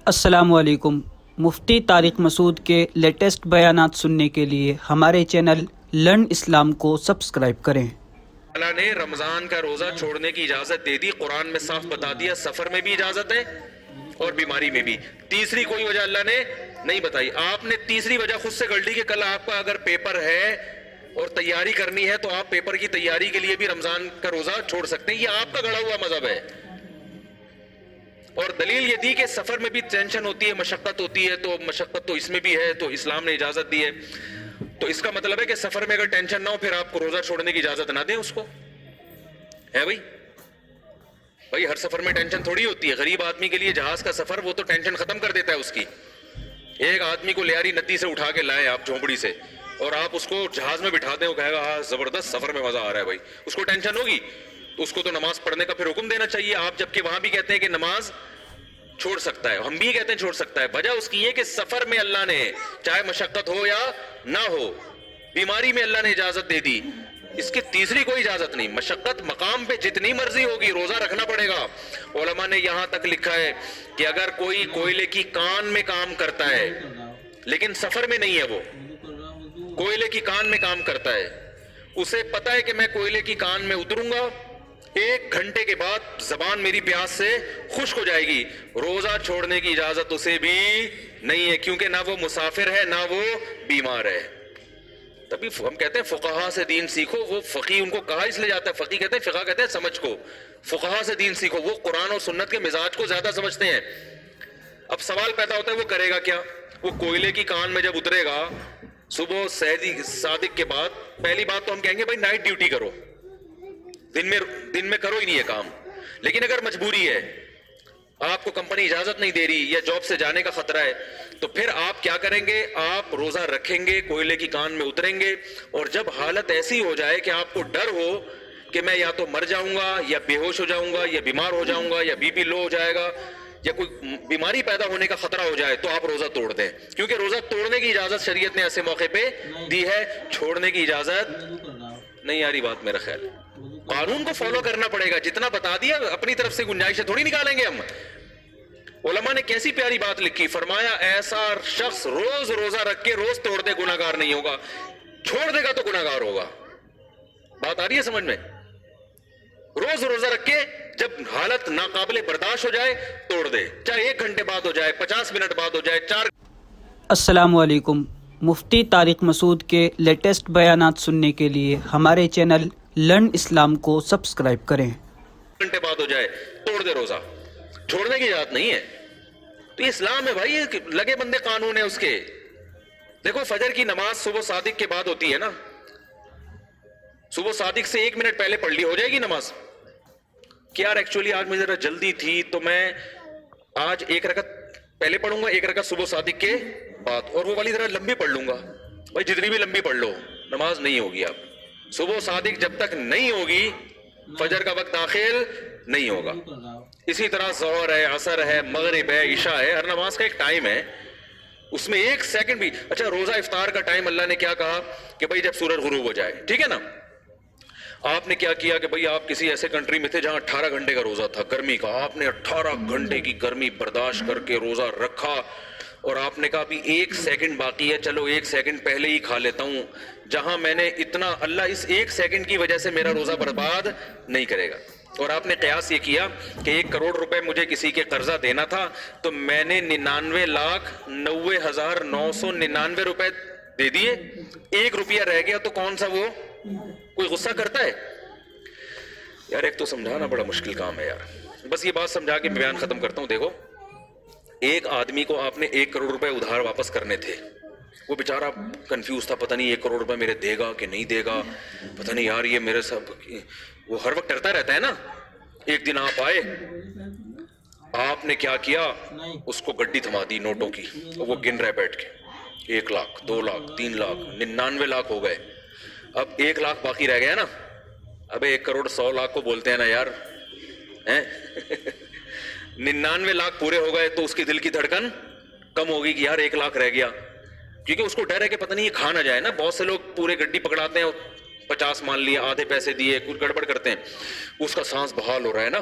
السلام علیکم۔ مفتی طارق مسعود کے لیٹسٹ بیانات سننے کے لیے ہمارے چینل لرن اسلام کو سبسکرائب کریں۔ اللہ نے رمضان کا روزہ چھوڑنے کی اجازت دے دی، قرآن میں صاف بتا دیا سفر میں بھی اجازت ہے اور بیماری میں بھی۔ تیسری کوئی وجہ اللہ نے نہیں بتائی۔ آپ نے تیسری وجہ خود سے گڑھ لی کہ کل آپ کا اگر پیپر ہے اور تیاری کرنی ہے تو آپ پیپر کی تیاری کے لیے بھی رمضان کا روزہ چھوڑ سکتے ہیں، یہ آپ کا گڑھا ہوا مذہب ہے۔ اور دلیل یہ دی کہ سفر میں بھی ٹینشن ہوتی ہے، مشقت ہوتی ہے، تو مشقت تو اس میں بھی ہے، تو اسلام نے اجازت دی ہے۔ تو اس کا مطلب ہے کہ سفر میں اگر ٹینشن نہ ہو پھر آپ کو روزہ چھوڑنے کی اجازت نہ دیں اس کو، ہے بھائی ہر سفر میں ٹینشن تھوڑی ہوتی ہے۔ غریب آدمی کے لیے جہاز کا سفر وہ تو ٹینشن ختم کر دیتا ہے اس کی۔ ایک آدمی کو لیاری ندی سے اٹھا کے لائیں آپ جھونپڑی سے اور آپ اس کو جہاز میں بٹھا دیں، وہ کہے گا ہاں زبردست سفر میں مزہ آ رہا ہے بھائی، اس کو ٹینشن ہوگی تو اس کو تو نماز پڑھنے کا پھر حکم دینا چاہیے آپ، جبکہ وہاں بھی کہتے ہیں کہ نماز چھوڑ سکتا ہے، ہم بھی کہتے ہیں چھوڑ سکتا ہے۔ وجہ اس کی یہ کہ سفر میں اللہ نے چاہے مشقت ہو یا نہ ہو، بیماری میں اللہ نے اجازت دے دی، اس کی تیسری کوئی اجازت نہیں۔ مشقت مقام پہ جتنی مرضی ہوگی روزہ رکھنا پڑے گا۔ علماء نے یہاں تک لکھا ہے کہ اگر کوئی کوئلے کی کان میں کام کرتا ہے لیکن سفر میں نہیں ہے، وہ کوئلے کی کان میں کام کرتا ہے، اسے پتا ہے کہ میں کوئلے کی کان میں اتروں گا، 1 گھنٹے کے بعد زبان میری پیاس سے خشک ہو جائے گی، روزہ چھوڑنے کی اجازت اسے بھی نہیں ہے، کیونکہ نہ وہ مسافر ہے نہ وہ بیمار ہے۔ تبھی ہم کہتے ہیں فقہا سے دین سیکھو، وہ فقی ان کو کہا اس لیے جاتا ہے، فقی کہتے ہیں، فقہ کہتے ہیں سمجھ کو، فقہا سے دین سیکھو، وہ قرآن اور سنت کے مزاج کو زیادہ سمجھتے ہیں۔ اب سوال پیدا ہوتا ہے وہ کرے گا کیا؟ وہ کوئلے کی کان میں جب اترے گا صبح صادق کے بعد، پہلی بات تو ہم کہیں گے بھائی نائٹ ڈیوٹی کرو، دن میں کرو ہی نہیں یہ کام۔ لیکن اگر مجبوری ہے، آپ کو کمپنی اجازت نہیں دے رہی یا جاب سے جانے کا خطرہ ہے، تو پھر آپ کیا کریں گے؟ آپ روزہ رکھیں گے، کوئلے کی کان میں اتریں گے، اور جب حالت ایسی ہو جائے کہ آپ کو ڈر ہو کہ میں یا تو مر جاؤں گا یا بے ہوش ہو جاؤں گا یا بیمار ہو جاؤں گا یا بی پی لو ہو جائے گا یا کوئی بیماری پیدا ہونے کا خطرہ ہو جائے، تو آپ روزہ توڑ دیں، کیونکہ روزہ توڑنے کی اجازت شریعت نے ایسے موقع پہ دی ہے، چھوڑنے کی اجازت نہیں آ رہی۔ بات میرا خیال قانون کو فالو کرنا پڑے گا، جتنا بتا دیا اپنی طرف سے گنجائشیں تھوڑی نکالیں گے ہم۔ علماء نے کیسی پیاری بات لکھی، فرمایا ایسا شخص روز روزہ رکھ کے روز توڑ دے گناہگار نہیں ہوگا، چھوڑ دے گا تو گناہگار ہوگا۔ بات آ رہی ہے سمجھ میں؟ روز روزہ رکھ کے جب حالت ناقابل برداشت ہو جائے توڑ دے، چاہے 1 گھنٹے بعد ہو جائے، 50 منٹ بعد ہو جائے، 4 السلام علیکم۔ مفتی طارق مسعود کے لیٹسٹ بیانات سننے کے لیے ہمارے چینل لرن اسلام کو سبسکرائب کریں۔ گھنٹے بعد ہو جائے توڑ دے، روزہ چھوڑنے کی اجازت نہیں ہے۔ تو یہ اسلام ہے بھائی، یہ لگے بندے قانون ہے اس کے۔ دیکھو فجر کی نماز صبح صادق کے بعد ہوتی ہے نا، صبح صادق سے 1 منٹ پہلے پڑھ لی ہو جائے گی نماز کہ یار ایکچولی آج مجھے ذرا جلدی تھی تو میں آج 1 رکعت پہلے پڑھوں گا، 1 رکعت صبح صادق کے بعد، اور وہ والی ذرا لمبی پڑھ لوں گا۔ بھائی جتنی بھی لمبی پڑھ لو نماز نہیں ہوگی۔ آپ صبح صادق جب تک نہیں ہوگی فجر کا وقت داخل نہیں ہوگا۔ اسی طرح ظہر ہے، عصر ہے، مغرب ہے، عشاء ہے، ہر نماز کا ایک ٹائم ہے، اس میں 1 سیکنڈ بھی۔ اچھا روزہ افطار کا ٹائم اللہ نے کیا کہا کہ بھائی جب سورج غروب ہو جائے، ٹھیک ہے نا؟ آپ نے کیا کیا کہ بھئی آپ کسی ایسے کنٹری میں تھے جہاں 18 گھنٹے کا روزہ تھا گرمی کا، آپ نے 18 گھنٹے کی گرمی برداشت کر کے روزہ رکھا، اور آپ نے کہا ابھی 1 سیکنڈ باقی ہے، چلو 1 سیکنڈ پہلے ہی کھا لیتا ہوں، جہاں میں نے اتنا، اللہ اس 1 سیکنڈ کی وجہ سے میرا روزہ برباد نہیں کرے گا۔ اور آپ نے قیاس یہ کیا کہ 1 کروڑ روپے مجھے کسی کے قرضہ دینا تھا تو میں نے 99,90,999 روپے دے دیے، 1 روپیہ رہ گیا تو کون سا وہ کوئی غصہ کرتا ہے؟ یار ایک تو سمجھانا بڑا مشکل کام ہے یار۔ بس یہ بات سمجھا کے میں بیان ختم کرتا ہوں۔ دیکھو ایک آدمی کو آپ نے 1 کروڑ روپے ادھار واپس کرنے تھے، وہ بیچارہ کنفیوز تھا، پتہ نہیں 1 کروڑ روپے میرے دے گا کہ نہیں دے گا، پتہ نہیں یار یہ میرے سب، وہ ہر وقت ڈرتا رہتا ہے نا۔ ایک دن آپ آئے، آپ نے کیا کیا، اس کو گڈی تھما دی نوٹوں کی، وہ گن رہے بیٹھ کے، 1 لاکھ 2 لاکھ 3 لاکھ 99 لاکھ ہو گئے، اب 1 لاکھ باقی رہ گیا نا۔ اب 1 کروڑ 100 لاکھ کو بولتے ہیں نا یار، 99 لاکھ پورے ہو گئے تو اس کی دل کی دھڑکن کم ہوگی کہ یار 1 لاکھ رہ گیا، کیونکہ اس کو ڈر ہے کہ پتہ نہیں یہ کھا نہ جائے نا۔ بہت سے لوگ پورے گڈی پکڑاتے ہیں، 50 مان لیے، آدھے پیسے دیے، کچھ گڑبڑ کرتے ہیں، اس کا سانس بحال ہو رہا ہے نا،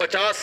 50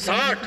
60,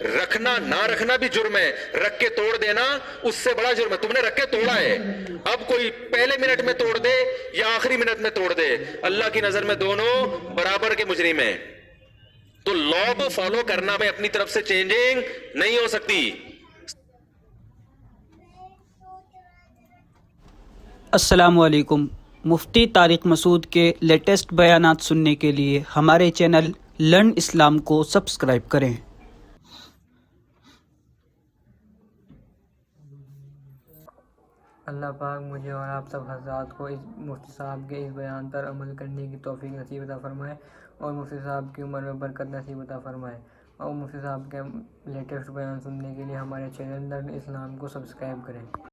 رکھنا نہ رکھنا بھی جرم ہے، رکھ کے توڑ دینا اس سے بڑا جرم ہے. تم نے رکھ کے توڑا ہے، اب کوئی پہلے منٹ میں توڑ دے یا آخری منٹ میں توڑ دے، اللہ کی نظر میں دونوں برابر کے مجرم ہیں. تو لا کو فالو کرنا میں اپنی طرف سے چینجنگ نہیں ہو سکتی. السلام علیکم. مفتی طارق مسعود کے لیٹسٹ بیانات سننے کے لیے ہمارے چینل لرن اسلام کو سبسکرائب کریں. اللہ پاک مجھے اور آپ سب حضرات کو اس مفتی صاحب کے اس بیان پر عمل کرنے کی توفیق نصیب عطا فرمائے، اور مفتی صاحب کی عمر میں برکت نصیب عطا فرمائے. اور مفتی صاحب کے لیٹسٹ بیان سننے کے لیے ہمارے چینل لرن اسلام کو سبسکرائب کریں.